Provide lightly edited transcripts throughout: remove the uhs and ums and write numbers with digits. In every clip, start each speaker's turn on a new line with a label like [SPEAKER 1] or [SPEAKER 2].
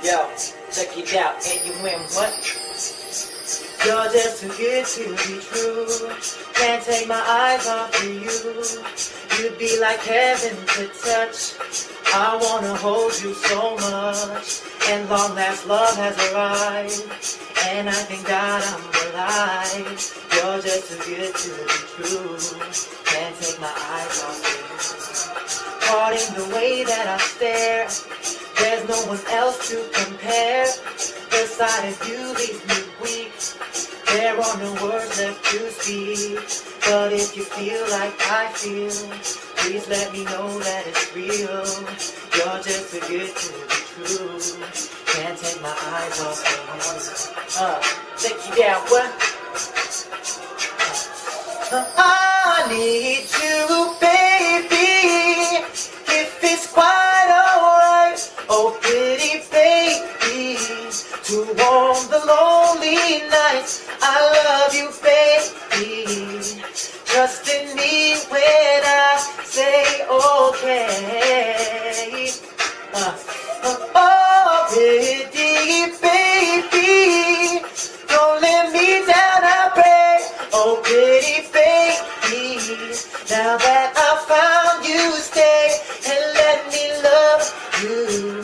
[SPEAKER 1] Yo, check it out, and you win what? You're just too good to be true. Can't take my eyes off of you. You'd be like heaven to touch. I wanna hold you so much. And long last love has arrived. And I thank God I'm alive. You're just too good to be true. Can't take my eyes off of you. Caught in the way that I stare. There's no one else to compare. The sight of you leaves me weak. There are no words left to speak. But if you feel like I feel, please let me know that it's real. You're just too good to be true. Can't take my eyes off you. Check it out, what? I need you, baby. If it's quite alright, oh pretty baby, to warm the lonely nights. I love you, baby. Trust in me when I say okay. Oh, pretty baby, don't let me down, I pray. Oh, pretty baby, now that I found you, stay and let me love you.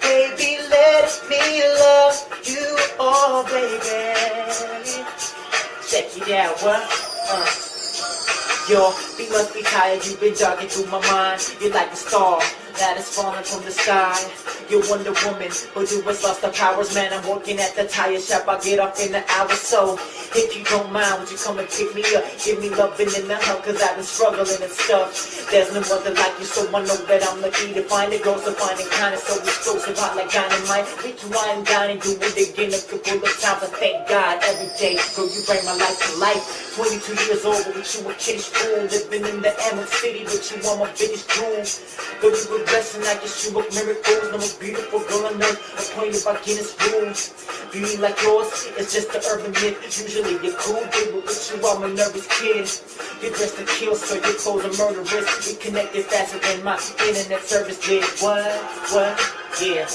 [SPEAKER 1] Baby, let me love you, oh baby. Check it out, what? Yo, you must be tired, you've been jogging through my mind. You're like a star that is falling from the sky. You're Wonder Woman, but you has lost the powers. Man, I'm working at the tire shop, I'll get off in an hour. So, if you don't mind, would you come and pick me up? Give me loving in the hug, cause I've been struggling and stuff. There's no other like you, so I know that I'm lucky to find a girl so fine and kind of so explosive, hot like dynamite. We can wine and dine and do it again a couple of times. I thank God every day, girl, you bring my life to life. 22 years old, but you a kiddish fool. Living in the Emerald City, but you are my biggest dream. Girl, you a blessing, I guess you work miracles. The most beautiful girl on earth, appointed by Guinness rules. Beauty like yours, it's just an urban myth. Usually you're cool, baby, but you are my nervous kid. You're dressed to kill, so your clothes are murderous. We connected faster than my internet service did. What? Yeah.